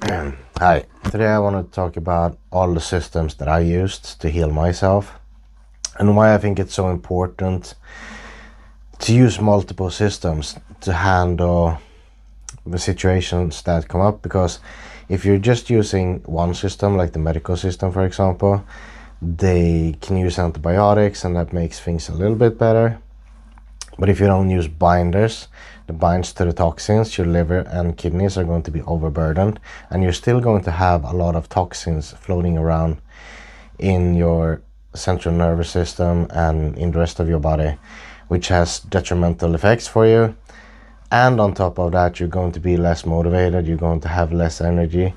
Hi, today I want to talk about all the systems that I used to heal myself and why I think it's so important to use multiple systems to handle the situations that come up. Because if you're just using one system, like the medical system for example, they can use antibiotics and that makes things a little bit better. But if you don't use binders, the binds to the toxins, your liver and kidneys are going to be overburdened, and you're still going to have a lot of toxins floating around in your central nervous system and in the rest of your body, which has detrimental effects for you. And on top of that, you're going to be less motivated, you're going to have less energy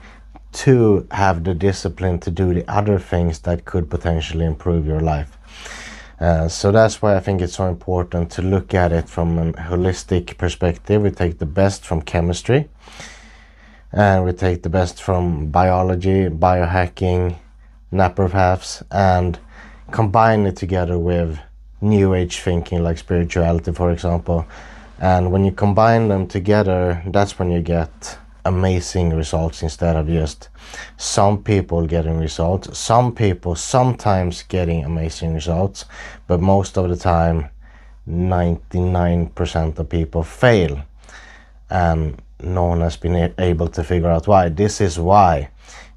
to have the discipline to do the other things that could potentially improve your life. So that's why I think it's so important to look at it from a holistic perspective. We take the best from chemistry, and we take the best from biology, biohacking, naturopaths, and combine it together with new age thinking like spirituality, for example. And when you combine them together, that's when you get amazing results instead of just some people getting results. Some people sometimes getting amazing results, but most of the time 99% of people fail, and no one has been able to figure out why. This is why,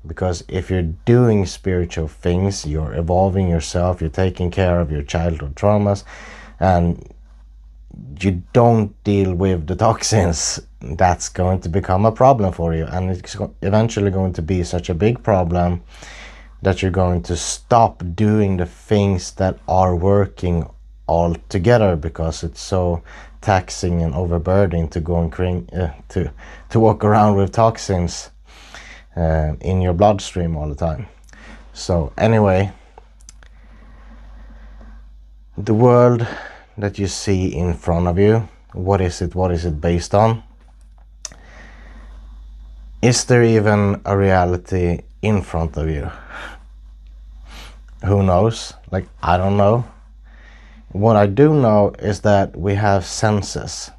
because if you're doing spiritual things, you're evolving yourself, you're taking care of your childhood traumas, and you don't deal with the toxins, that's going to become a problem for you, and it's eventually going to be such a big problem that you're going to stop doing the things that are working altogether, because it's so taxing and overburdening to go and to walk around with toxins in your bloodstream all the time. So anyway, the world that you see in front of you, what is it based on? Is there even a reality in front of you? Who knows? Like, I don't know. What I do know is that we have senses.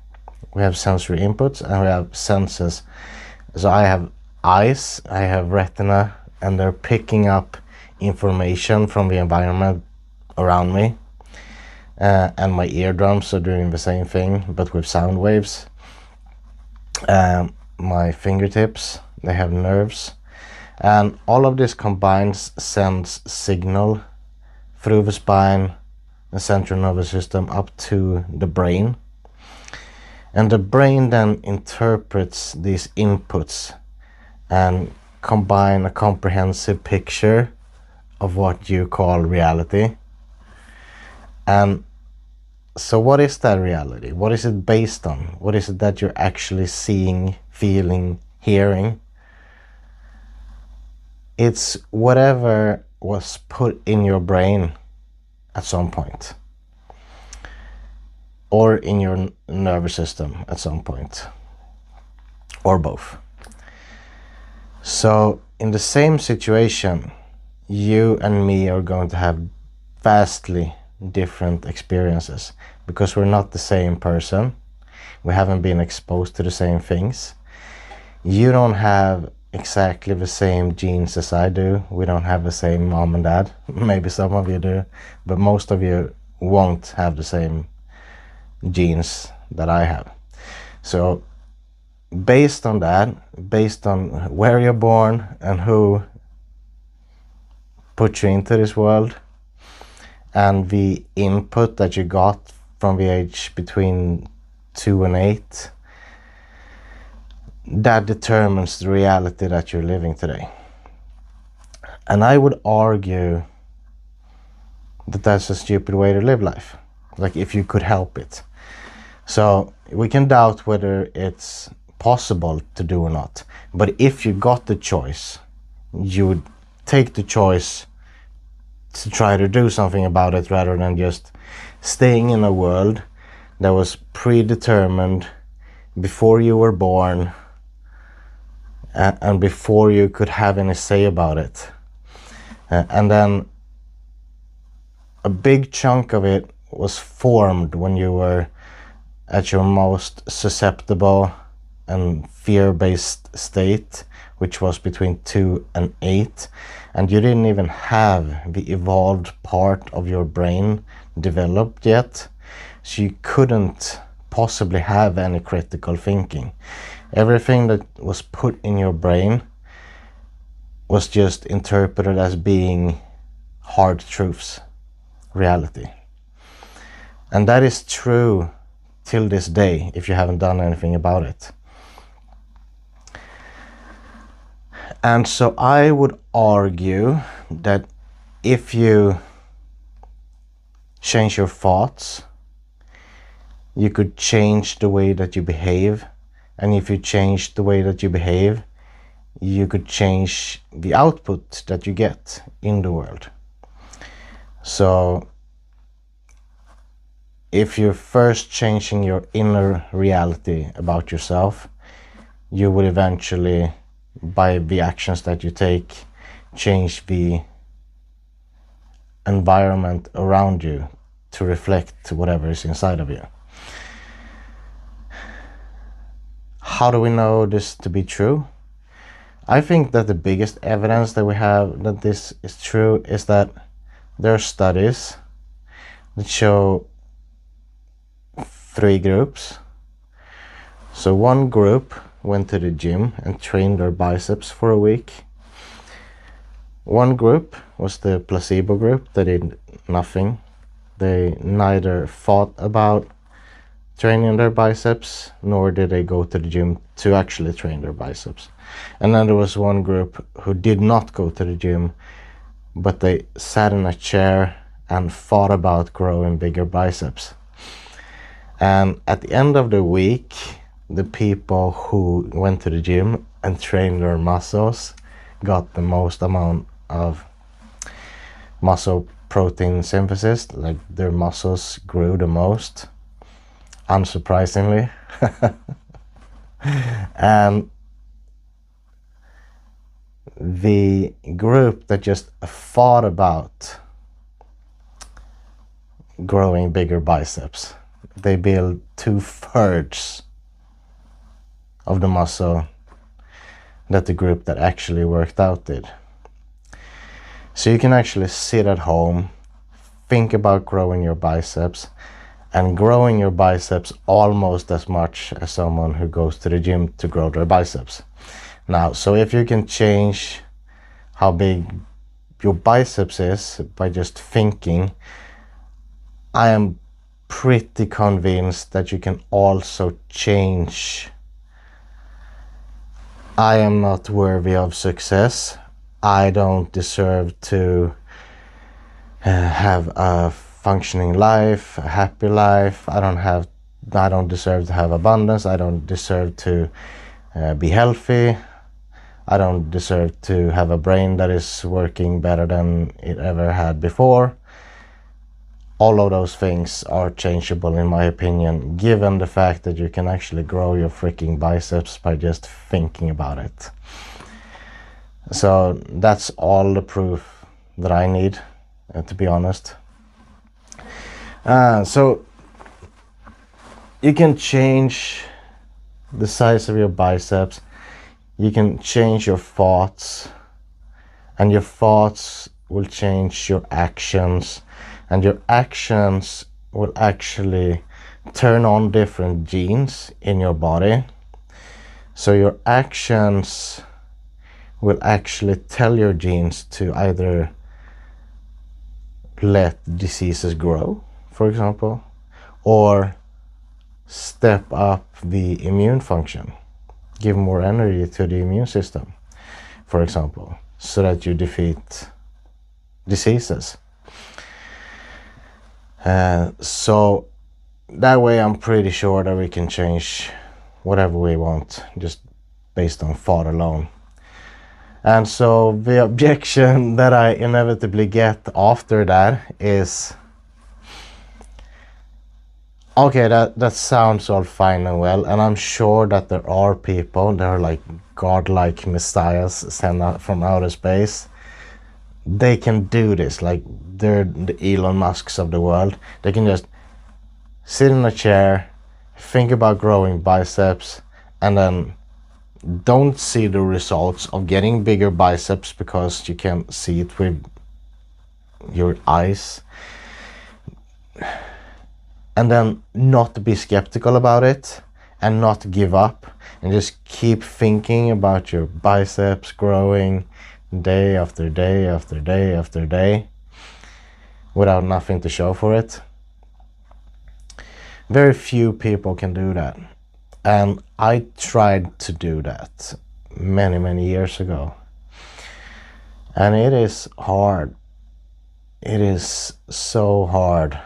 We have sensory inputs and we have senses. So I have eyes, I have retina, and they're picking up information from the environment around me. And my eardrums are doing the same thing, but with sound waves. My fingertips, they have nerves. And all of this combines sends signal through the spine, the central nervous system, up to the brain. And the brain then interprets these inputs and combine a comprehensive picture of what you call reality. And so what is that reality? What is it based on? What is it that you're actually seeing, feeling, hearing? It's whatever was put in your brain at some point, or in your nervous system at some point, or both. So in the same situation, you and me are going to have vastly different experiences, because we're not the same person. We haven't been exposed to the same things. You don't have exactly the same genes as I do. We don't have the same mom and dad. Maybe some of you do, but most of you won't have the same genes that I have. So based on that, based on where you're born and who put you into this world, and the input that you got from the age between 2 and 8, that determines the reality that you're living today. And I would argue that that's a stupid way to live life, like if you could help it. So we can doubt whether it's possible to do or not, but if you got the choice, you would take the choice to try to do something about it, rather than just staying in a world that was predetermined before you were born and before you could have any say about it. And then a big chunk of it was formed when you were at your most susceptible and fear-based state, which was between 2 and 8, and you didn't even have the evolved part of your brain developed yet, so you couldn't possibly have any critical thinking. Everything that was put in your brain was just interpreted as being hard truths, reality. And that is true till this day if you haven't done anything about it. And so I would argue that if you change your thoughts, you could change the way that you behave. And if you change the way that you behave, you could change the output that you get in the world. So if you're first changing your inner reality about yourself, you will eventually, by the actions that you take, change the environment around you to reflect whatever is inside of you. How do we know this to be true? I think that the biggest evidence that we have that this is true is that there are studies that show 3 groups. So one group went to the gym and trained their biceps for a week. One group was the placebo group that did nothing. They neither thought about training their biceps, nor did they go to the gym to actually train their biceps. And then there was one group who did not go to the gym, but they sat in a chair and thought about growing bigger biceps. And at the end of the week, the people who went to the gym and trained their muscles got the most amount of muscle protein synthesis, like their muscles grew the most, unsurprisingly. And the group that just thought about growing bigger biceps, they built 2/3 of the muscle that the group that actually worked out did. So you can actually sit at home, think about growing your biceps, and growing your biceps almost as much as someone who goes to the gym to grow their biceps. Now, so if you can change how big your biceps is by just thinking, I am pretty convinced that you can also change, I am not worthy of success. I don't deserve to have a functioning life, a happy life. I don't deserve to have abundance. I don't deserve to be healthy. I don't deserve to have a brain that is working better than it ever had before. All of those things are changeable, in my opinion, given the fact that you can actually grow your freaking biceps by just thinking about it. So that's all the proof that I need, to be honest. So you can change the size of your biceps. You can change your thoughts, and your thoughts will change your actions, and your actions will actually turn on different genes in your body. So your actions will actually tell your genes to either let diseases grow, for example, or step up the immune function, give more energy to the immune system, for example, so that you defeat diseases. So that way I'm pretty sure that we can change whatever we want just based on thought alone. And so the objection that I inevitably get after that is, okay, that sounds all fine and well, and I'm sure that there are people that are like godlike messiahs sent out from outer space. They can do this, like they're the Elon Musks of the world. They can just sit in a chair, think about growing biceps, and then don't see the results of getting bigger biceps because you can't see it with your eyes, and then not be skeptical about it and not give up and just keep thinking about your biceps growing day after day after day after day without nothing to show for it. Very few people can do that, and I tried to do that many years ago, and it is hard. It is so hard.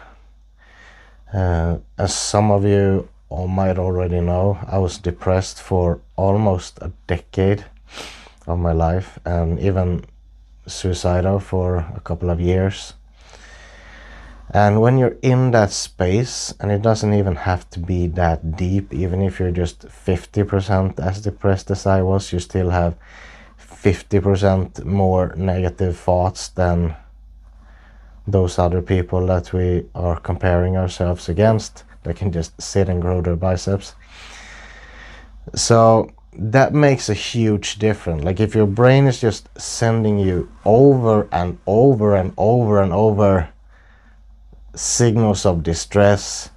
As some of you might already know, I was depressed for almost a decade of my life, and even suicidal for a couple of years. And when you're in that space, and it doesn't even have to be that deep, even if you're just 50% as depressed as I was, you still have 50% more negative thoughts than those other people that we are comparing ourselves against, that can just sit and grow their biceps. So that makes a huge difference. Like if your brain is just sending you over and over and over and over signals of distress,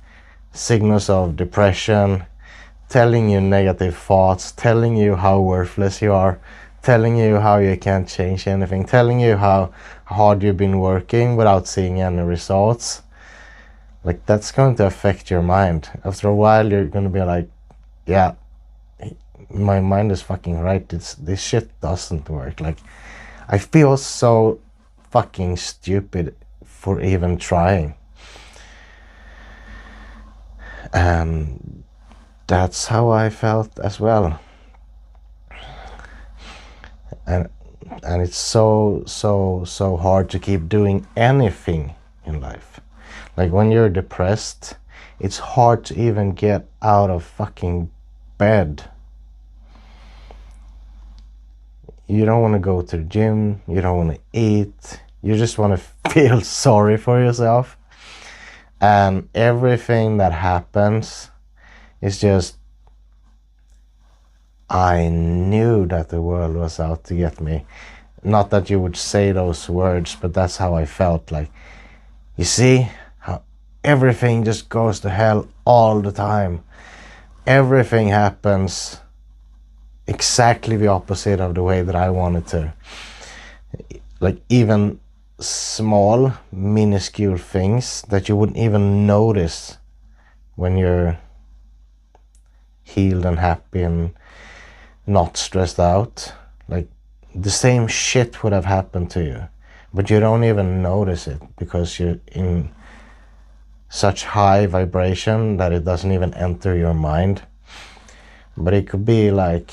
signals of depression, telling you negative thoughts, telling you how worthless you are, telling you how you can't change anything, telling you how hard you've been working without seeing any results, like that's going to affect your mind. After a while you're going to be like, yeah, my mind is fucking right, this shit doesn't work. Like I feel so fucking stupid for even trying. And that's how I felt as well. And it's so hard to keep doing anything in life. Like when you're depressed, it's hard to even get out of fucking bed. You don't want to go to the gym, you don't want to eat, you just want to feel sorry for yourself. And everything that happens is just, I knew that the world was out to get me. Not that you would say those words, but that's how I felt. Like, you see how everything just goes to hell all the time. Everything happens exactly the opposite of the way that I wanted to. Like even small, minuscule things that you wouldn't even notice when you're healed and happy and not stressed out. Like the same shit would have happened to you, but you don't even notice it because you're in such high vibration that it doesn't even enter your mind. But it could be like,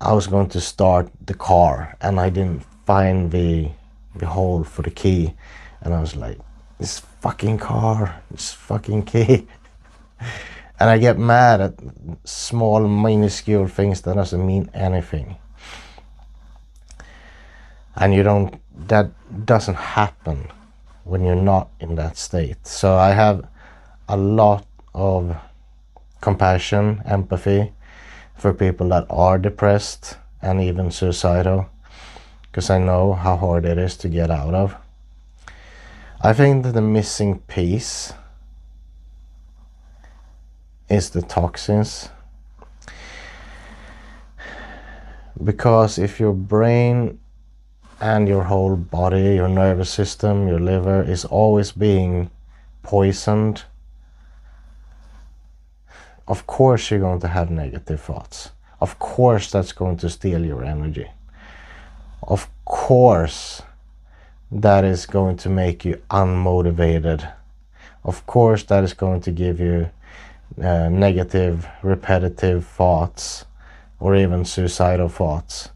I was going to start the car and I didn't find the hole for the key, and I was like, this fucking car, this fucking key. And I get mad at small, minuscule things that doesn't mean anything. And that doesn't happen when you're not in that state. So I have a lot of compassion, empathy for people that are depressed and even suicidal, because I know how hard it is to get out of. I think that the missing piece is the toxins. Because if your brain and your whole body, your nervous system, your liver is always being poisoned, of course you're going to have negative thoughts. Of course that's going to steal your energy. Of course that is going to make you unmotivated. Of course that is going to give you negative, repetitive thoughts, or even suicidal thoughts.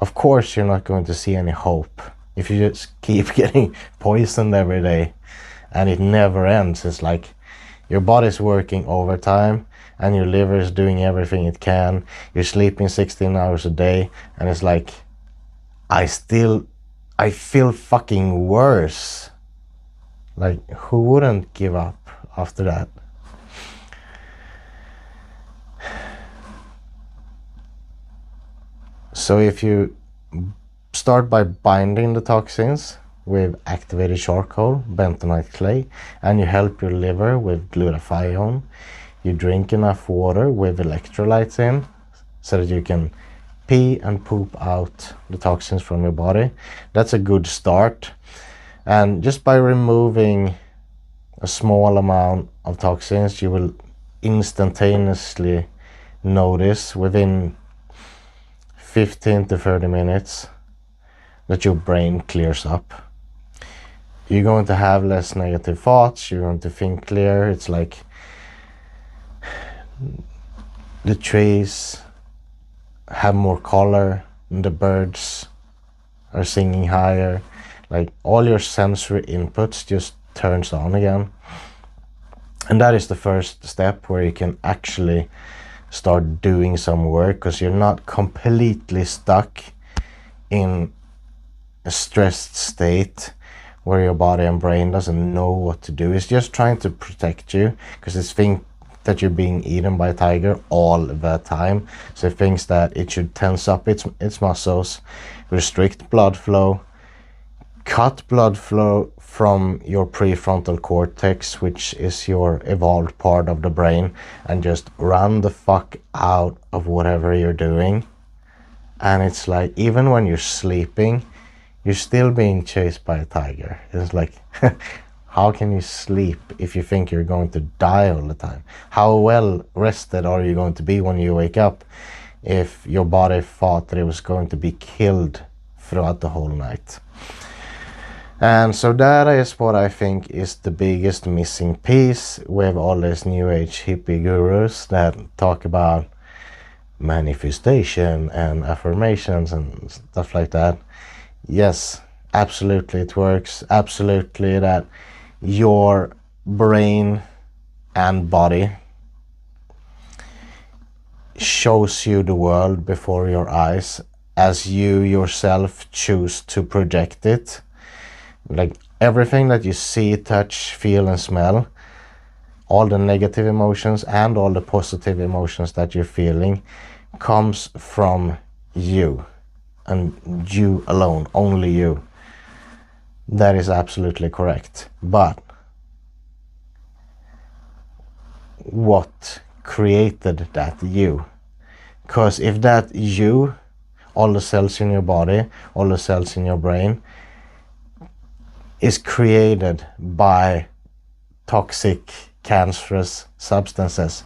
Of course you're not going to see any hope if you just keep getting poisoned every day and it never ends. It's like your body's working overtime and your liver is doing everything it can. You're sleeping 16 hours a day, and it's like, I feel fucking worse. Like, who wouldn't give up after that? So if you start by binding the toxins with activated charcoal, bentonite clay, and you help your liver with glutathione, you drink enough water with electrolytes in so that you can pee and poop out the toxins from your body. That's a good start. And just by removing a small amount of toxins, you will instantaneously notice within 15 to 30 minutes that your brain clears up. You're going to have less negative thoughts, you're going to think clear. It's like the trees have more color and the birds are singing higher. Like all your sensory inputs just turns on again. And that is the first step where you can actually start doing some work, because you're not completely stuck in a stressed state where your body and brain doesn't know what to do. It's just trying to protect you, because it's think that you're being eaten by a tiger all the time. So it thinks that it should tense up its muscles, restrict blood flow, cut blood flow from your prefrontal cortex, which is your evolved part of the brain, and just run the fuck out of whatever you're doing. And it's like, even when you're sleeping, you're still being chased by a tiger. It's like, how can you sleep if you think you're going to die all the time? How well rested are you going to be when you wake up if your body thought that it was going to be killed throughout the whole night? And so that is what I think is the biggest missing piece with all these new age hippie gurus that talk about manifestation and affirmations and stuff like that. Yes, absolutely it works. Absolutely that your brain and body shows you the world before your eyes as you yourself choose to project it. Like everything that you see, touch, feel and smell, all the negative emotions and all the positive emotions that you're feeling comes from you, and you alone, only you. That is absolutely correct. But what created that you? Because if that you, all the cells in your body, all the cells in your brain, is created by toxic, cancerous substances,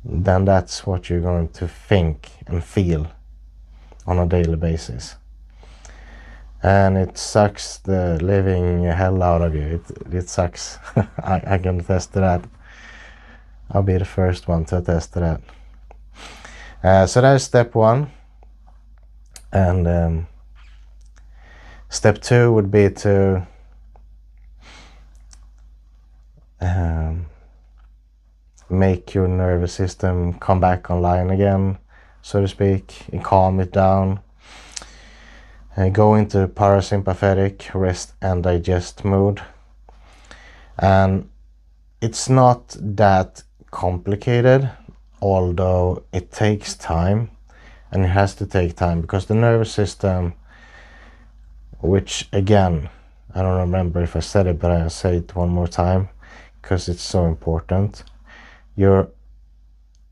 then that's what you're going to think and feel on a daily basis. And it sucks the living hell out of you. It sucks. I can attest to that. I'll be the first one to attest to that. So that's step one. And step two would be to make your nervous system come back online again, so to speak, and calm it down. Go into parasympathetic rest and digest mode. And it's not that complicated, although it takes time, and it has to take time, because the nervous system, which again, I don't remember if I said it, but I'll say it one more time because it's so important. Your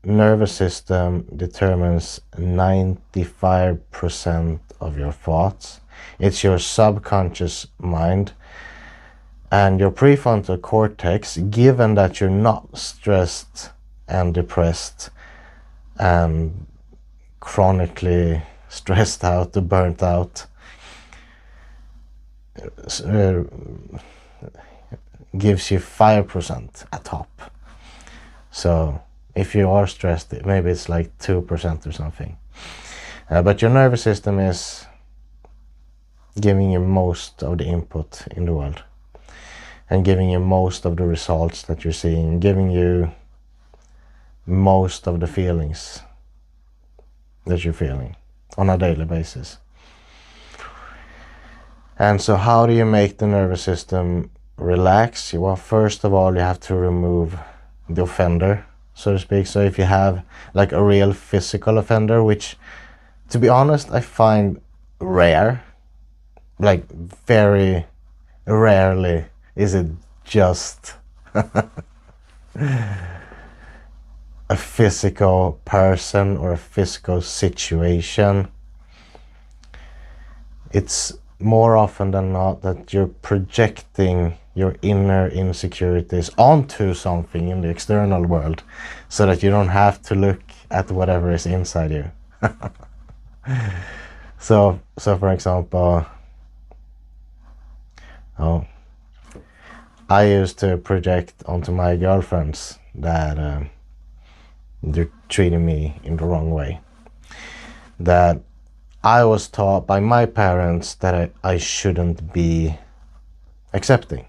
nervous system determines 95% of your thoughts. It's your subconscious mind. And your prefrontal cortex, given that you're not stressed and depressed and chronically stressed out or burnt out, gives you 5% at top. So if you are stressed, maybe it's like 2% or something. But your nervous system is giving you most of the input in the world, and giving you most of the results that you're seeing, giving you most of the feelings that you're feeling on a daily basis. And so how do you make the nervous system relax? Well, first of all, you have to remove the offender, so to speak. So if you have like a real physical offender, which to be honest, I find rare, like very rarely is it just a physical person or a physical situation. It's more often than not that you're projecting your inner insecurities onto something in the external world so that you don't have to look at whatever is inside you. So for example, I used to project onto my girlfriends that they're treating me in the wrong way. That I was taught by my parents that I shouldn't be accepting.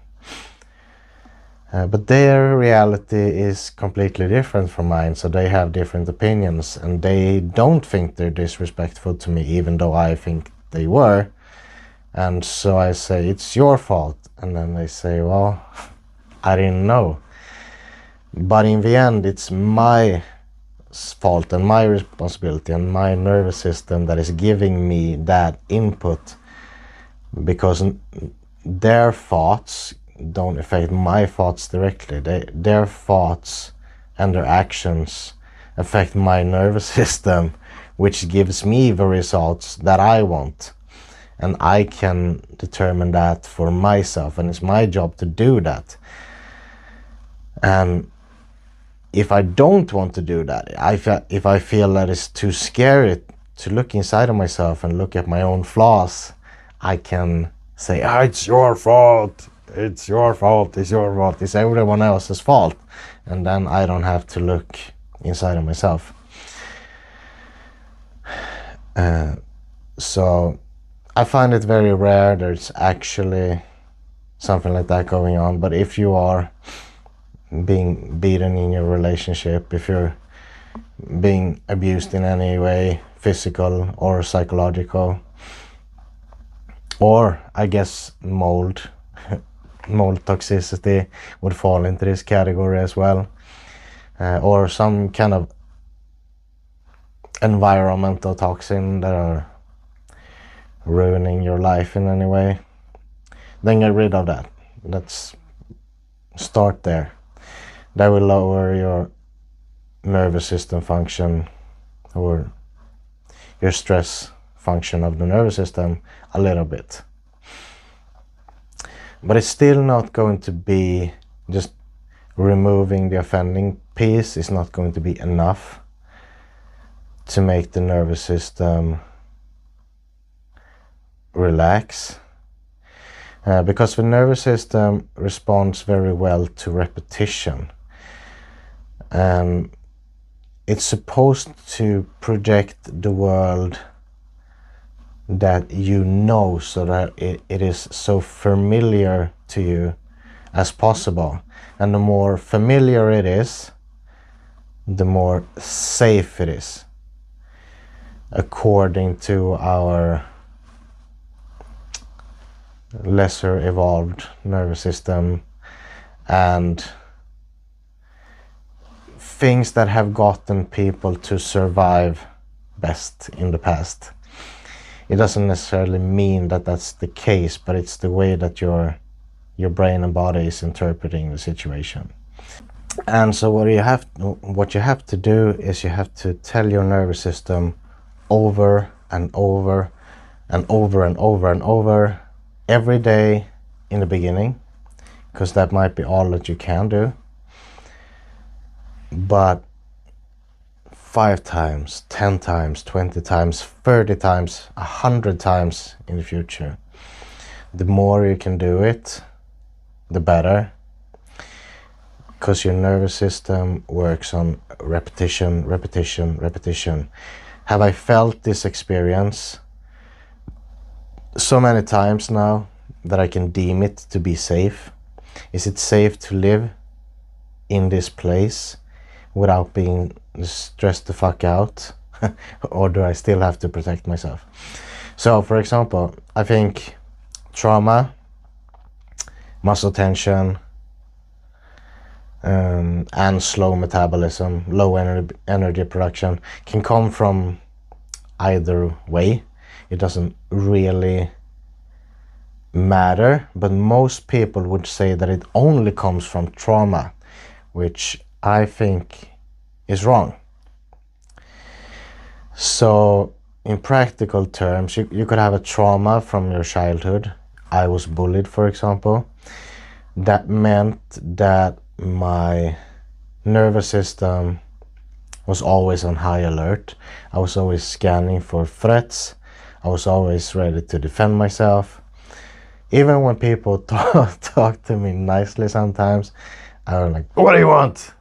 But their reality is completely different from mine, so they have different opinions, and they don't think they're disrespectful to me, even though I think they were. And so I say, it's your fault. And then they say, well, I didn't know. But in the end, it's my fault and my responsibility and my nervous system that is giving me that input, because their thoughts don't affect my thoughts directly. Their thoughts and their actions affect my nervous system, which gives me the results that I want. And I can determine that for myself, and it's my job to do that. And if I don't want to do that, if I feel that it's too scary to look inside of myself and look at my own flaws, I can say, it's your fault, it's your fault, it's your fault, it's everyone else's fault. And then I don't have to look inside of myself. So I find it very rare there's actually something like that going on. But if you are being beaten in your relationship, if you're being abused in any way, physical or psychological, or I guess mold toxicity would fall into this category as well, or some kind of environmental toxin that are ruining your life in any way, then get rid of that. Let's start there. That will lower your nervous system function, or your stress function of the nervous system, a little bit. But it's still not going to be just removing the offending piece. It's not going to be enough to make the nervous system relax, because the nervous system responds very well to repetition, and it's supposed to project the world that you know, so that it is so familiar to you as possible. And the more familiar it is, the more safe it is, according to our lesser evolved nervous system and things that have gotten people to survive best in the past. It doesn't necessarily mean that that's the case, but it's the way that your brain and body is interpreting the situation. And so what you have to do is you have to tell your nervous system over and over and over and over and over every day in the beginning, because that might be all that you can do. But 5 times, 10 times, 20 times, 30 times, 100 times in the future. The more you can do it, the better. Because your nervous system works on repetition, repetition, repetition. Have I felt this experience so many times now that I can deem it to be safe? Is it safe to live in this place without being stressed the fuck out? Or do I still have to protect myself? So, for example, I think trauma, muscle tension, and slow metabolism, low energy production can come from either way. It doesn't really matter, but most people would say that it only comes from trauma, which I think is wrong. So in practical terms, you could have a trauma from your childhood. I was bullied, for example. That meant that my nervous system was always on high alert. I was always scanning for threats. I was always ready to defend myself. Even when people talk to me nicely sometimes, I was like, what do you want?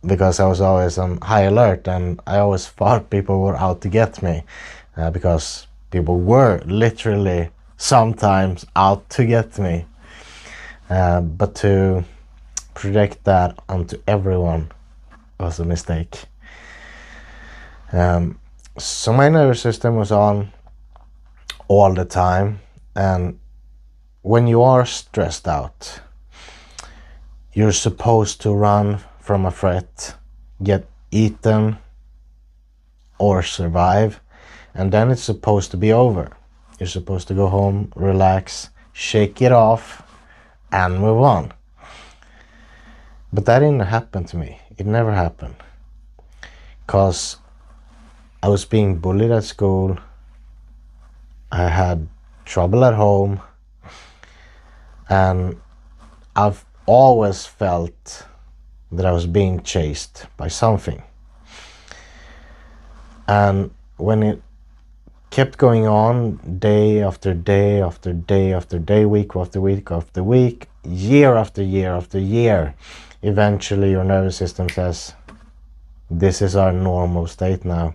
Because I was always on high alert, and I always thought people were out to get me, because people were literally sometimes out to get me. But to project that onto everyone was a mistake. So my nervous system was on all the time, and when you are stressed out, you're supposed to run from a threat, get eaten, or survive, and then it's supposed to be over. You're supposed to go home, relax, shake it off, and move on. But that didn't happen to me. It never happened. Because I was being bullied at school. I had trouble at home. And I've always felt that I was being chased by something. And when it kept going on day after day after day after day, week after week after week, year after year after year, eventually your nervous system says, this is our normal state now.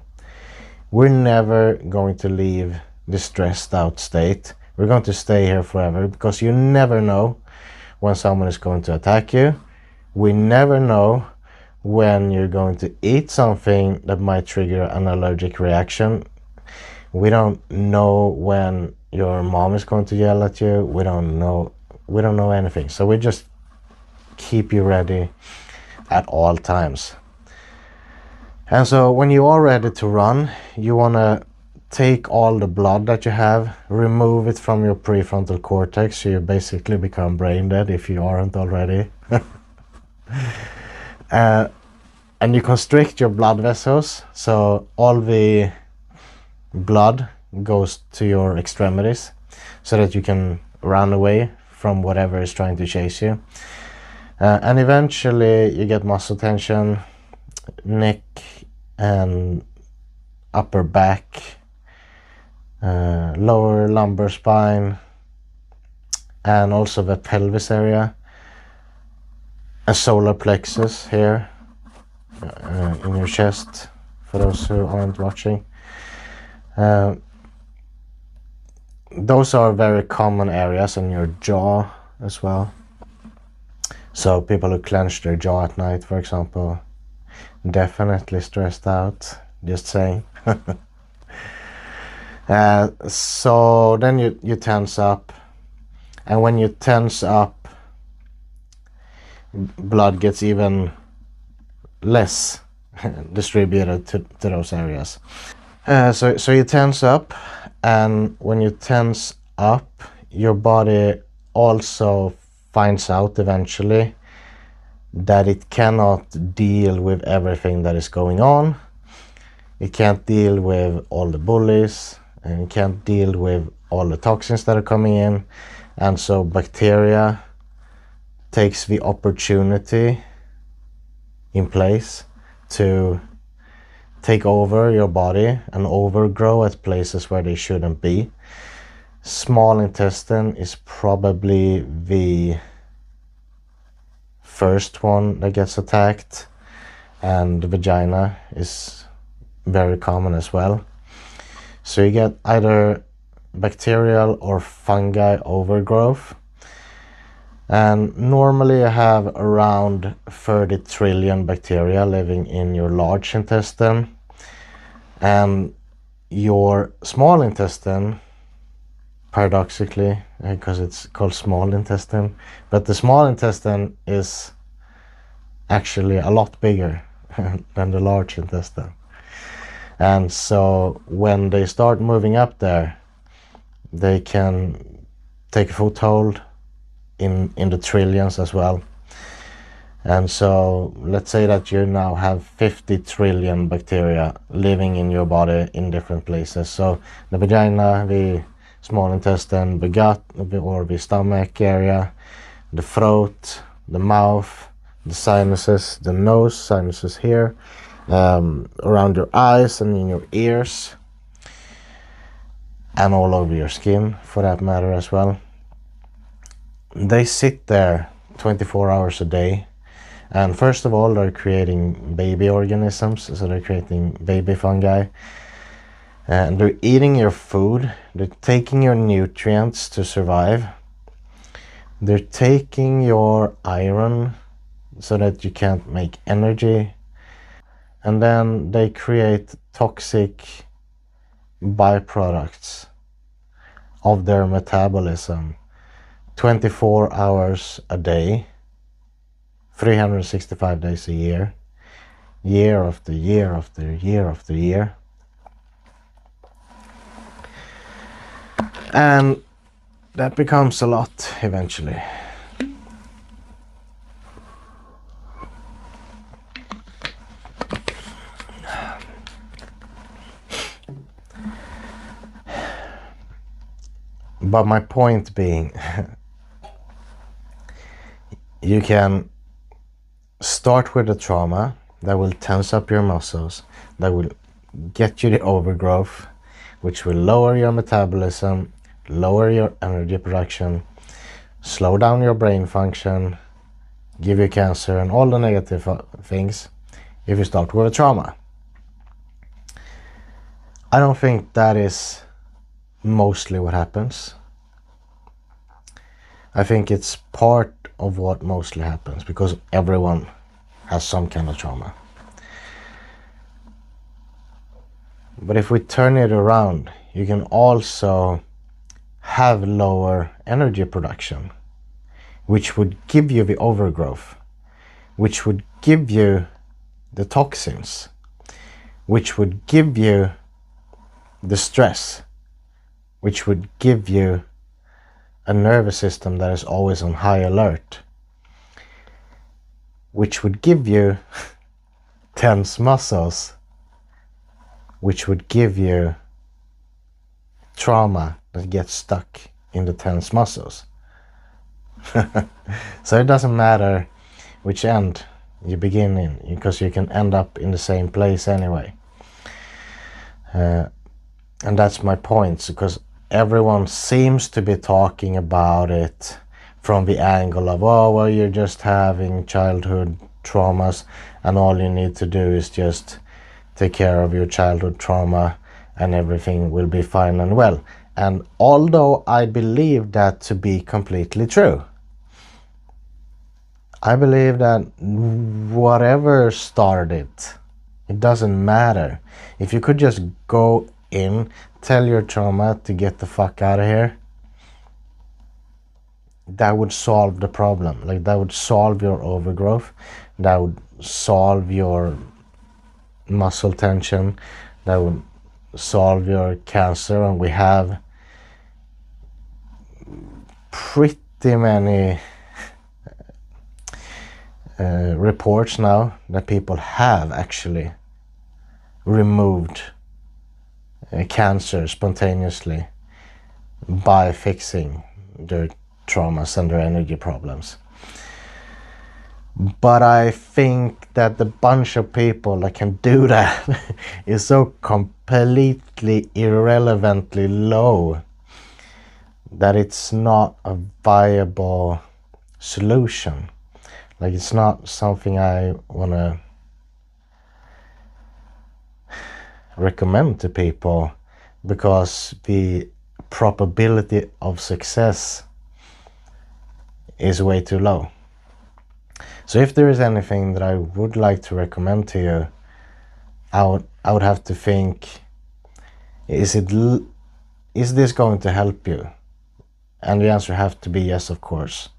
We're never going to leave the stressed out state. We're going to stay here forever, because you never know when someone is going to attack you. We never know when you're going to eat something that might trigger an allergic reaction. We don't know when your mom is going to yell at you. We don't know anything. So we just keep you ready at all times. And so when you are ready to run, you want to take all the blood that you have, remove it from your prefrontal cortex, so you basically become brain dead if you aren't already. And you constrict your blood vessels, so all the blood goes to your extremities, so that you can run away from whatever is trying to chase you. And eventually you get muscle tension, neck and upper back, lower lumbar spine, and also the pelvis area, a solar plexus here in your chest, for those who aren't watching. Those are very common areas in your jaw as well. So people who clench their jaw at night, for example, definitely stressed out, just saying. So then you tense up, and when you tense up, blood gets even less distributed to those areas. So you tense up, and when you tense up, your body also finds out eventually that it cannot deal with everything that is going on. It can't deal with all the bullies, and it can't deal with all the toxins that are coming in. And so bacteria takes the opportunity in place to take over your body and overgrow at places where they shouldn't be. Small intestine is probably the first one that gets attacked, and the vagina is very common as well. So you get either bacterial or fungi overgrowth. And normally you have around 30 trillion bacteria living in your large intestine. And your small intestine, paradoxically, because it's called small intestine, but the small intestine is actually a lot bigger than the large intestine. And so when they start moving up there, they can take a foothold in the trillions as well. And so let's say that you now have 50 trillion bacteria living in your body in different places. So the vagina, the small intestine, the gut or the stomach area, the throat, the mouth, the sinuses, the nose, sinuses here, around your eyes and in your ears, and all over your skin for that matter as well. They sit there 24 hours a day. And first of all, they're creating baby organisms, so they're creating baby fungi. And they're eating your food, they're taking your nutrients to survive. They're taking your iron so that you can't make energy. And then they create toxic byproducts of their metabolism 24 hours a day. 365 days a year, year after year after year after year. And that becomes a lot eventually. But my point being, you can start with the trauma that will tense up your muscles, that will get you the overgrowth, which will lower your metabolism, lower your energy production, slow down your brain function, give you cancer and all the negative things if you start with a trauma. I don't think that is mostly what happens. I think it's part of what mostly happens, because everyone has some kind of trauma. But if we turn it around, you can also have lower energy production, which would give you the overgrowth, which would give you the toxins, which would give you the stress, which would give you a nervous system that is always on high alert, which would give you tense muscles, which would give you trauma that gets stuck in the tense muscles. So it doesn't matter which end you begin in, because you can end up in the same place anyway. And that's my point, because everyone seems to be talking about it from the angle of, oh, well, you're just having childhood traumas and all you need to do is just take care of your childhood trauma and everything will be fine and well. And although I believe that to be completely true, I believe that whatever started it doesn't matter. If you could just go in, tell your trauma to get the fuck out of here, that would solve the problem. Like, that would solve your overgrowth, that would solve your muscle tension, that would solve your cancer. And we have pretty many reports now that people have actually removed cancer spontaneously by fixing their traumas and their energy problems. But I think that the bunch of people that can do that is so completely irrelevantly low that it's not a viable solution. Like, it's not something I want to recommend to people, because the probability of success is way too low. So if there is anything that I would like to recommend to you, I would have to think, is this going to help you? And the answer has to be yes, of course.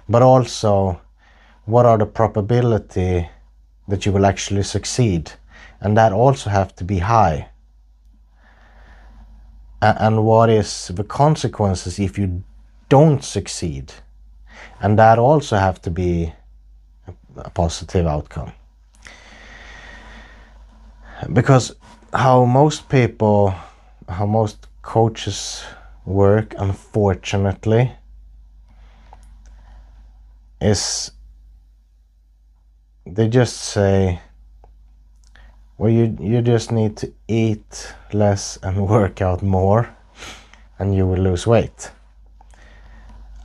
But also, what are the probability that you will actually succeed? and that also have to be high. And what is the consequences if you don't succeed? And that also have to be a positive outcome. Because how most coaches work, unfortunately, is they just say, well, you just need to eat less and work out more and you will lose weight.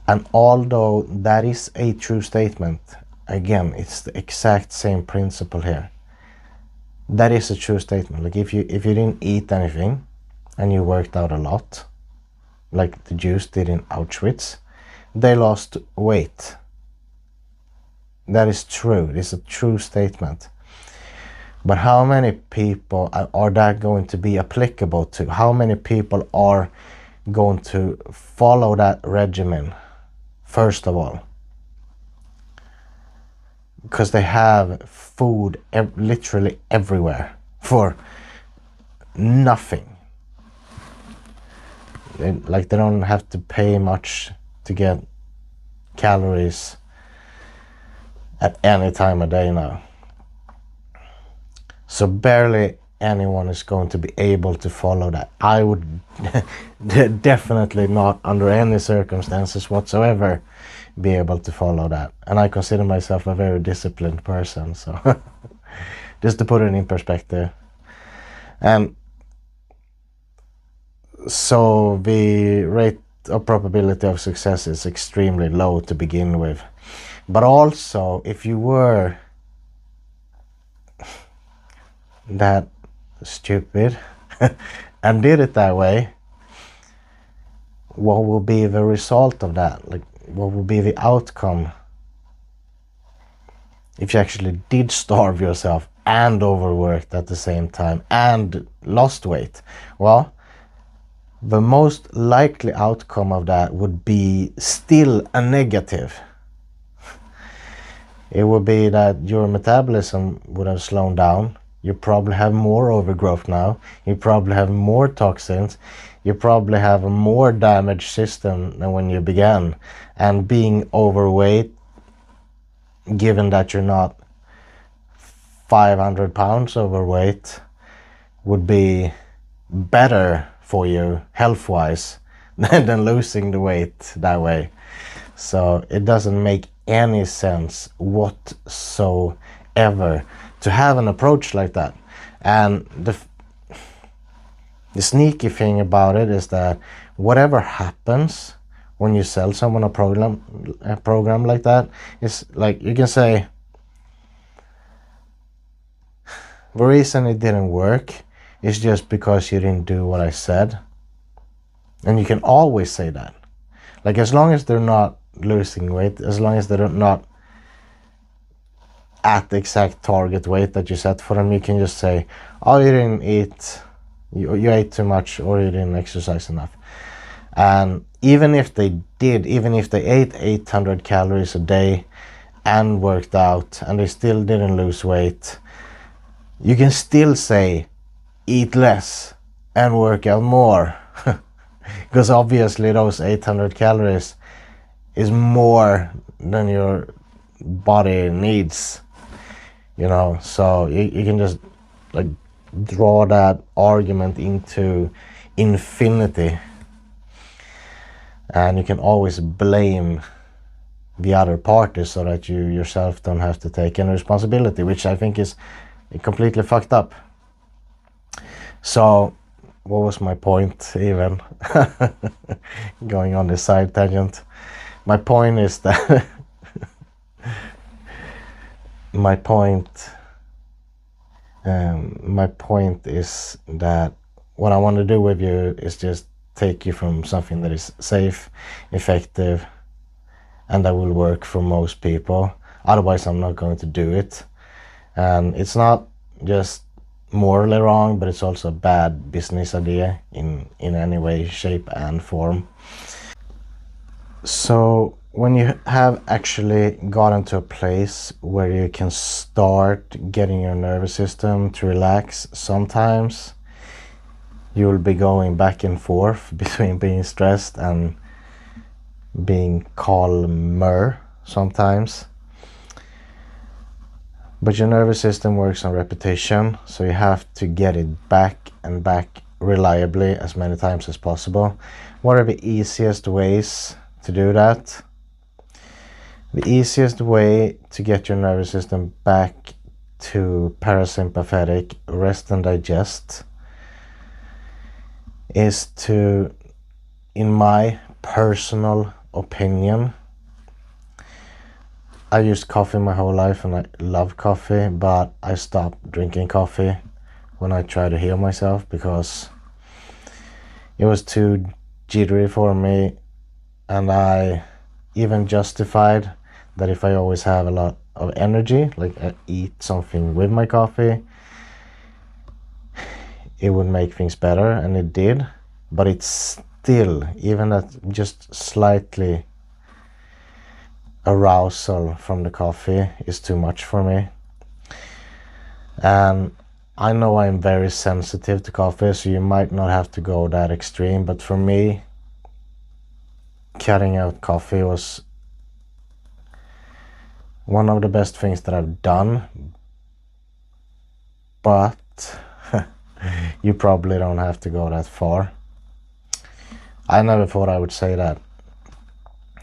And although that is a true statement, again, it's the exact same principle here. That is a true statement. Like if you didn't eat anything and you worked out a lot, like the Jews did in Auschwitz, they lost weight. That is true. It's a true statement. But how many people are that going to be applicable to? How many people are going to follow that regimen, first of all? Because they have food literally everywhere for nothing. They don't have to pay much to get calories at any time of day now. So barely anyone is going to be able to follow that. I would definitely not, under any circumstances whatsoever, be able to follow that. And I consider myself a very disciplined person, so just to put it in perspective. So the rate of probability of success is extremely low to begin with. But also, if you were that stupid and did it that way, what will be the result of that? Like, what will be the outcome if you actually did starve yourself and overworked at the same time and lost weight? Well, the most likely outcome of that would be still a negative. It would be that your metabolism would have slowed down. You probably have more overgrowth now. You probably have more toxins. You probably have a more damaged system than when you began. And being overweight, given that you're not 500 pounds overweight, would be better for you health-wise than losing the weight that way. So it doesn't make any sense whatsoever to have an approach like that. And the sneaky thing about it is that whatever happens when you sell someone a program like that, is like, you can say the reason it didn't work is just because you didn't do what I said. And you can always say that. Like, as long as they're not losing weight, as long as they're not at the exact target weight that you set for them, you can just say, oh, you didn't eat, you ate too much, or you didn't exercise enough. And even if they ate 800 calories a day and worked out and they still didn't lose weight, you can still say, eat less and work out more. Because obviously those 800 calories is more than your body needs, so you can just like draw that argument into infinity, and you can always blame the other party so that you yourself don't have to take any responsibility, which I think is completely fucked up. So what was my point even? Going on this side tangent. My point is that my point is that what I want to do with you is just take you from something that is safe, effective, and that will work for most people. Otherwise, I'm not going to do it. And it's not just morally wrong, but it's also a bad business idea in any way, shape, and form. So when you have actually gotten to a place where you can start getting your nervous system to relax, sometimes you will be going back and forth between being stressed and being calmer sometimes. But your nervous system works on repetition, so you have to get it back and back reliably as many times as possible. What are the easiest ways to do that? The easiest way to get your nervous system back to parasympathetic rest and digest is to, in my personal opinion, I used coffee my whole life and I love coffee, but I stopped drinking coffee when I tried to heal myself because it was too jittery for me, and I even justified that if I always have a lot of energy, like I eat something with my coffee, it would make things better, and it did. But it's still, even at just slightly arousal from the coffee is too much for me. And I know I'm very sensitive to coffee, so you might not have to go that extreme, but for me, cutting out coffee was one of the best things that I've done. But you probably don't have to go that far. I never thought I would say that,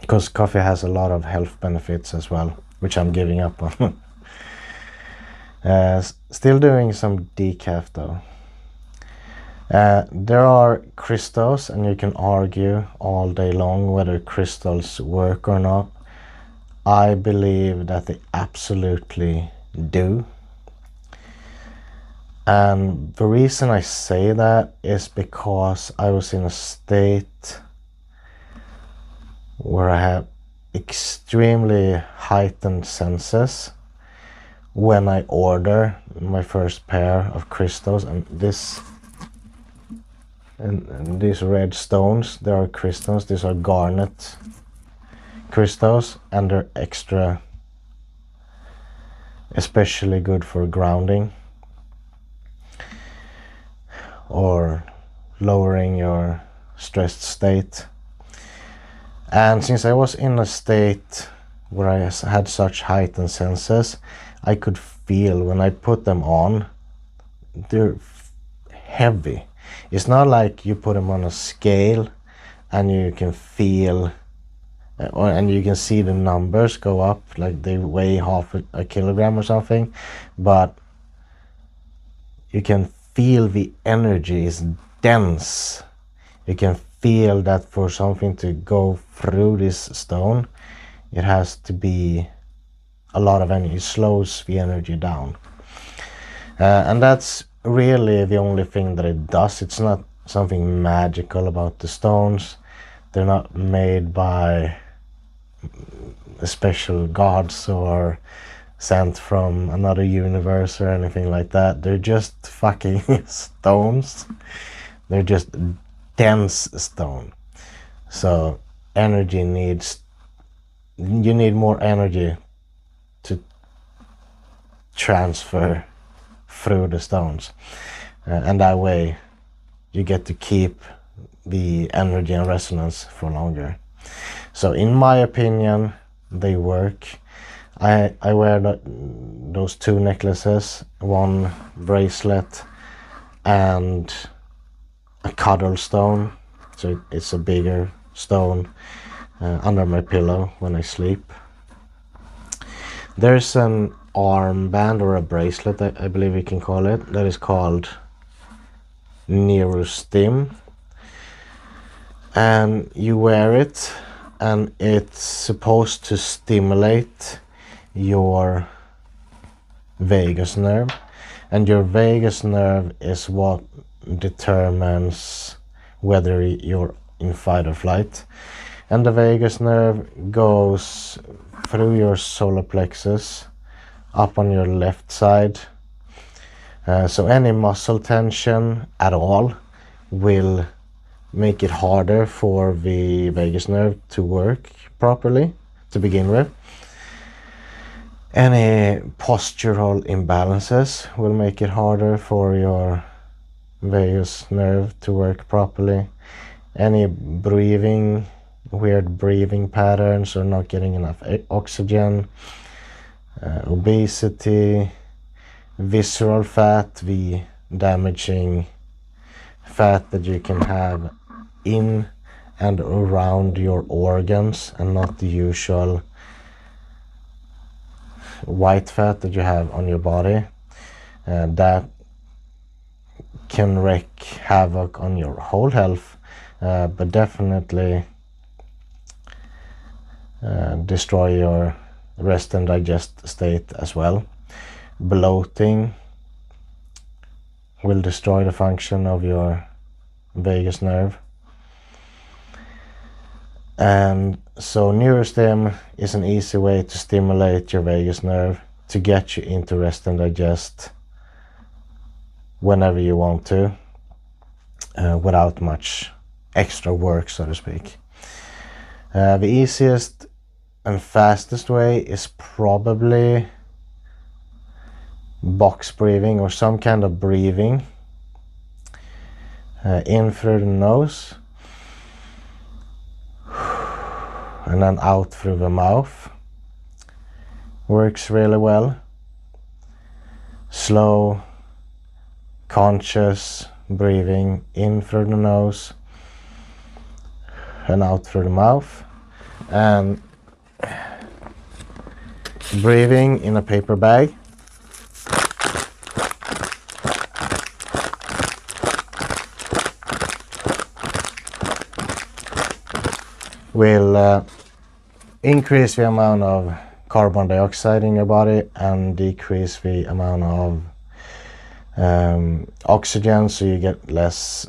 because coffee has a lot of health benefits as well, which I'm giving up on. Still doing some decaf though. There are crystals, and you can argue all day long whether crystals work or not. I believe that they absolutely do. And the reason I say that is because I was in a state where I have extremely heightened senses when I order my first pair of crystals, and these red stones, they are crystals. These are garnet crystals, and they're extra especially good for grounding or lowering your stressed state. And since I was in a state where I had such heightened senses, I could feel when I put them on, they're heavy. It's not like you put them on a scale and you can feel and you can see the numbers go up, like they weigh half a kilogram or something, but you can feel the energy is dense. You can feel that for something to go through this stone, it has to be a lot of energy. It slows the energy down. And that's really the only thing that it does. It's not something magical about the stones. They're not made by special gods or sent from another universe or anything like that. They're just fucking stones. They're just dense stone. So you need more energy to transfer through the stones, and that way you get to keep the energy and resonance for longer. So in my opinion, they work. I wear those two necklaces, one bracelet and a cuddle stone, so it's a bigger stone under my pillow when I sleep. There's an armband or a bracelet, I believe you can call it, that is called Neurostim, and you wear it and it's supposed to stimulate your vagus nerve, and your vagus nerve is what determines whether you're in fight or flight. And the vagus nerve goes through your solar plexus up on your left side. So any muscle tension at all will make it harder for the vagus nerve to work properly. to begin with. Any postural imbalances will make it harder for your vagus nerve to work properly. Any weird breathing patterns or not getting enough oxygen, obesity, visceral fat, the damaging fat that you can have in and around your organs and not the usual white fat that you have on your body. That can wreak havoc on your whole health, but definitely destroy your rest and digest state as well. Bloating will destroy the function of your vagus nerve. And so Neurostim is an easy way to stimulate your vagus nerve to get you into rest and digest whenever you want to, without much extra work, so to speak. The easiest and fastest way is probably box breathing or some kind of breathing in through the nose and then out through the mouth. Works really well. Slow, conscious breathing in through the nose and out through the mouth, and breathing in a paper bag. Will increase the amount of carbon dioxide in your body and decrease the amount of oxygen, so you get less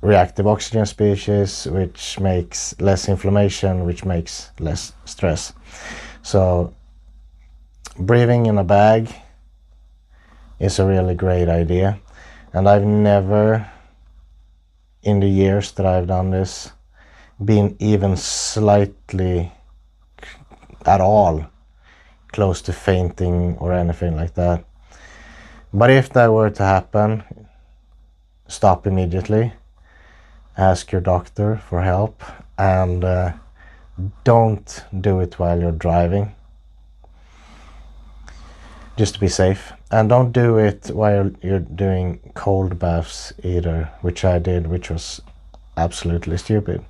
reactive oxygen species, which makes less inflammation, which makes less stress. So breathing in a bag is a really great idea, and I've never, in the years that I've done this, been even slightly at all close to fainting or anything like that. But if that were to happen, stop immediately, ask your doctor for help, and don't do it while you're driving, just to be safe. And don't do it while you're doing cold baths either, which I did, which was absolutely stupid.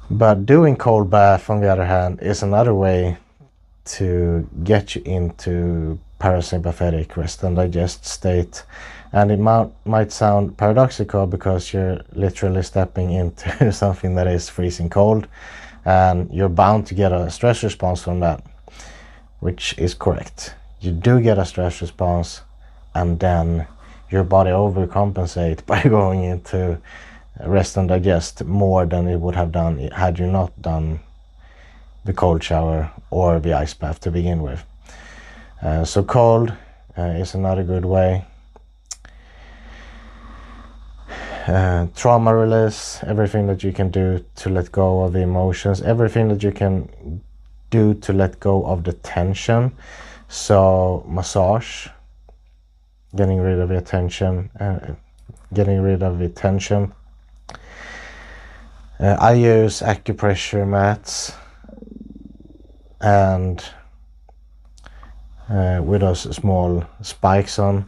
But doing cold bath, on the other hand, is another way to get you into parasympathetic rest and digest state. And it might sound paradoxical because you're literally stepping into something that is freezing cold, and you're bound to get a stress response from that, which is correct. You do get a stress response, and then your body overcompensates by going into rest and digest more than it would have done had you not done the cold shower or the ice bath to begin with. So cold is another good way. Trauma release, everything that you can do to let go of the emotions, everything that you can do to let go of the tension. So massage, getting rid of the tension, I use acupressure mats and with those small spikes on.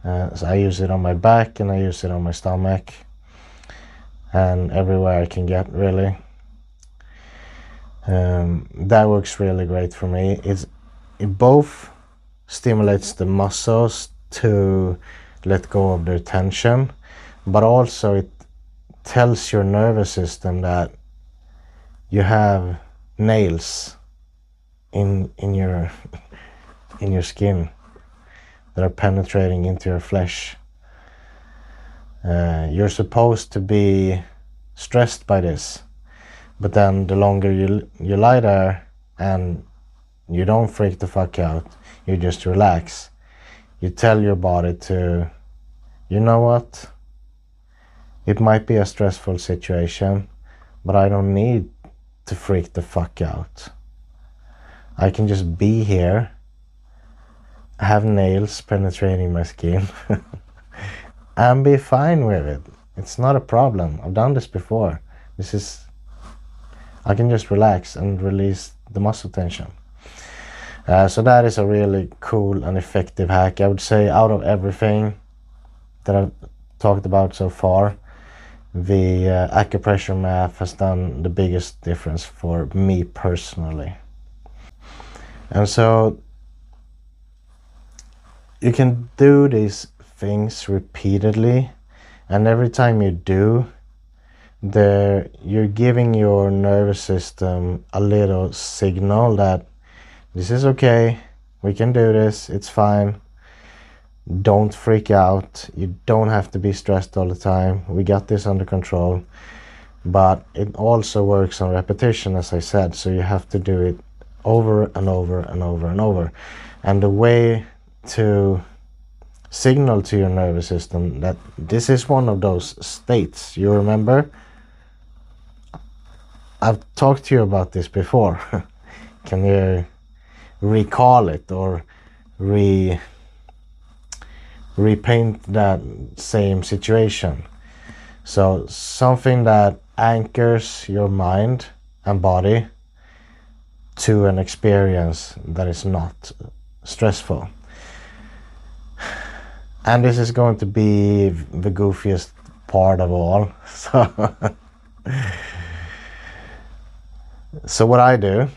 So I use it on my back and I use it on my stomach and everywhere I can get, really. That works really great for me. It both stimulates the muscles to let go of their tension, but also it tells your nervous system that you have nails in your skin that are penetrating into your flesh. You're supposed to be stressed by this, but then the longer you lie there and you don't freak the fuck out, you just relax. You tell your body to, you know what? It might be a stressful situation, but I don't need to freak the fuck out. I can just be here, have nails penetrating my skin, and be fine with it. It's not a problem. I've done this before. I can just relax and release the muscle tension. So that is a really cool and effective hack. I would say out of everything that I've talked about so far, the acupressure mat has done the biggest difference for me personally. And so you can do these things repeatedly, and every time you do, you're giving your nervous system a little signal that this is okay, we can do this, it's fine, don't freak out, you don't have to be stressed all the time, we got this under control. But it also works on repetition, as I said, so you have to do it over and over and over and over. And the way to signal to your nervous system that this is one of those states, you remember? I've talked to you about this before. Can you recall it or repaint that same situation? So something that anchors your mind and body to an experience that is not stressful. And this is going to be the goofiest part of all. So what I do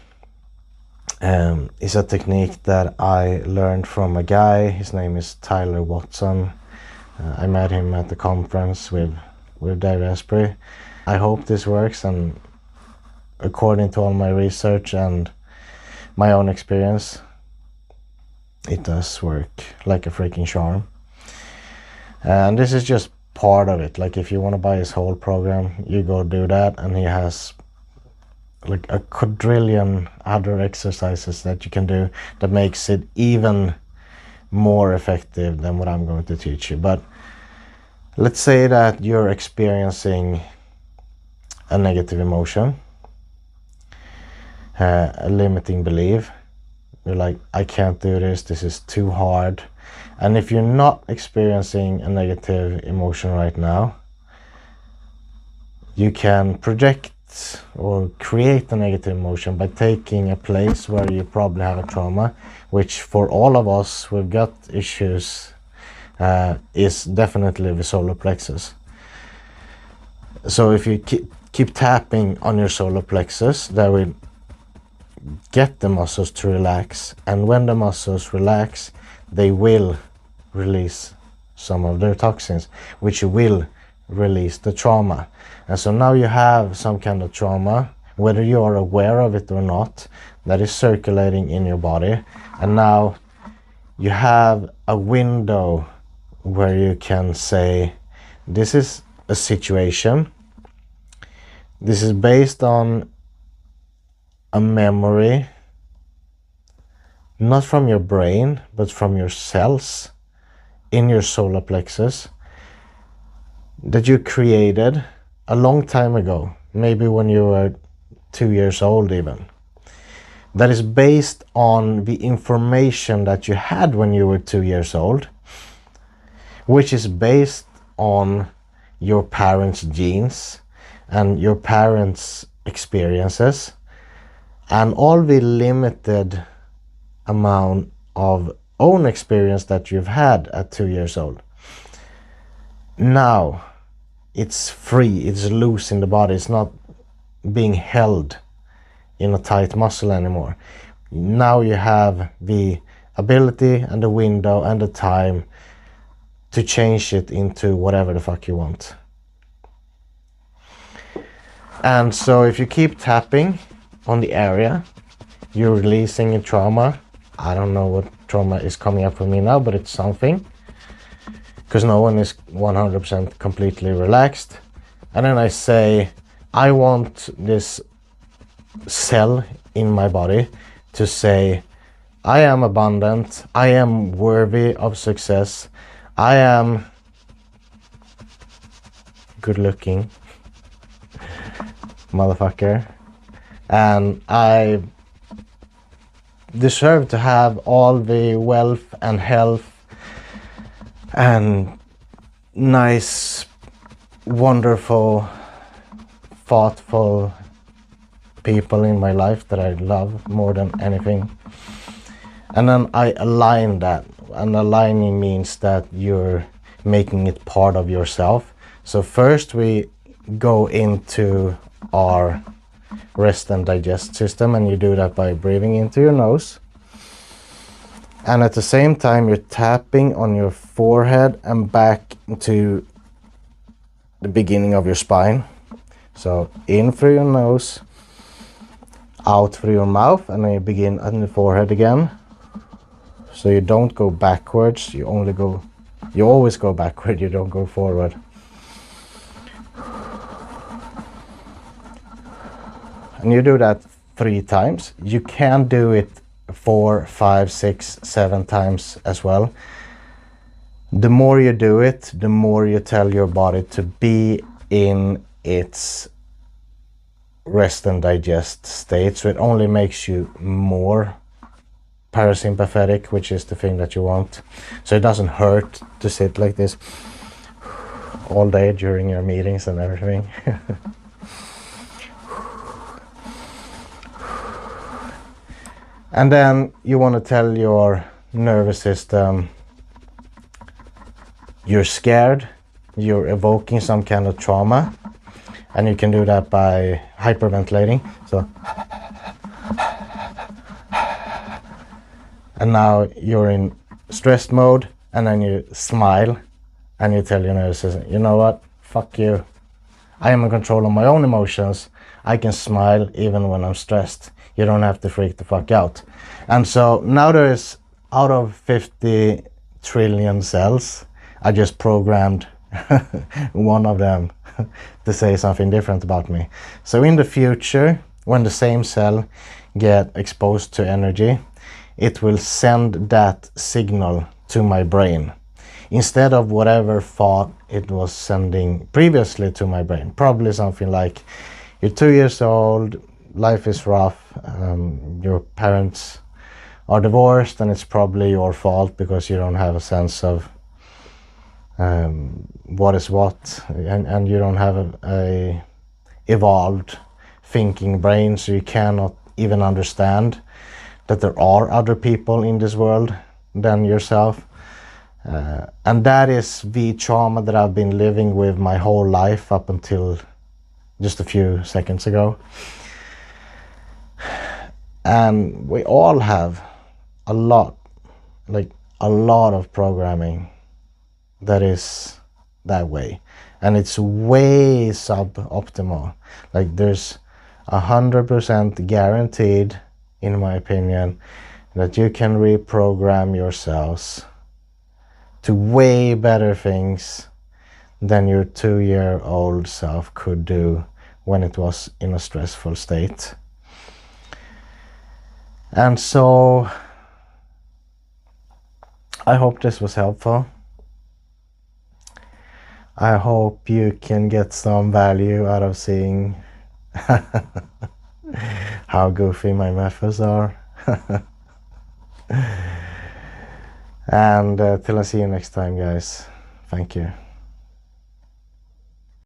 is a technique that I learned from a guy. His name is Tyler Watson. I met him at the conference with Dave Asprey. I hope this works, and according to all my research and my own experience, it does work like a freaking charm. And this is just part of it. Like if you want to buy his whole program, you go do that, and he has like a quadrillion other exercises that you can do that makes it even more effective than what I'm going to teach you. But let's say that you're experiencing a negative emotion, a limiting belief. You're like, I can't do this, this is too hard. And if you're not experiencing a negative emotion right now, you can project or create a negative emotion by taking a place where you probably have a trauma, which for all of us with gut issues is definitely the solar plexus. So if you keep tapping on your solar plexus, that will get the muscles to relax, and when the muscles relax, they will release some of their toxins, which will release the trauma. And so now you have some kind of trauma, whether you are aware of it or not, that is circulating in your body. And now you have a window where you can say, this is a situation, this is based on a memory, not from your brain, but from your cells in your solar plexus, that you created a long time ago, maybe when you were 2 years old even. That is based on the information that you had when you were 2 years old, which is based on your parents' genes and your parents' experiences, and all the limited amount of own experience that you've had at 2 years old. Now it's free, it's loose in the body, it's not being held in a tight muscle anymore. Now you have the ability and the window and the time to change it into whatever the fuck you want. And so if you keep tapping on the area, you're releasing a trauma. I don't know what trauma is coming up for me now, but it's something, because no one is 100% completely relaxed. And then I say, I want this cell in my body to say, I am abundant, I am worthy of success, I am good looking, motherfucker, and I deserve to have all the wealth and health and nice, wonderful, thoughtful people in my life that I love more than anything. And then I align that. And aligning means that you're making it part of yourself. So first we go into our rest and digest system, and you do that by breathing into your nose. And at the same time, you're tapping on your forehead and back to the beginning of your spine. So in through your nose, out through your mouth, and then you begin on the forehead again. So you don't go backwards, you always go backward, you don't go forward. And you do that 3 times. You can do it 4, 5, 6, 7 times as well. The more you do it, the more you tell your body to be in its rest and digest state. So it only makes you more parasympathetic, which is the thing that you want. So it doesn't hurt to sit like this all day during your meetings and everything. And then you want to tell your nervous system you're scared, you're evoking some kind of trauma, and you can do that by hyperventilating. So, and now you're in stressed mode, and then you smile and you tell your nervous system, you know what, fuck you. I am in control of my own emotions. I can smile even when I'm stressed. You don't have to freak the fuck out. And so now there's, out of 50 trillion cells, I just programmed one of them to say something different about me. So in the future, when the same cell get exposed to energy, it will send that signal to my brain instead of whatever thought it was sending previously to my brain. Probably something like, you're 2 years old, life is rough, your parents are divorced, and it's probably your fault because you don't have a sense of what is what, and you don't have a evolved thinking brain, so you cannot even understand that there are other people in this world than yourself. And that is the trauma that I've been living with my whole life up until just a few seconds ago. And we all have a lot of programming that is that way, and it's way suboptimal. Like there's 100% guaranteed, in my opinion, that you can reprogram yourselves to way better things than your 2-year-old self could do when it was in a stressful state. And so I hope this was helpful. I hope you can get some value out of seeing how goofy my methods are. And till I see you next time, guys. Thank you.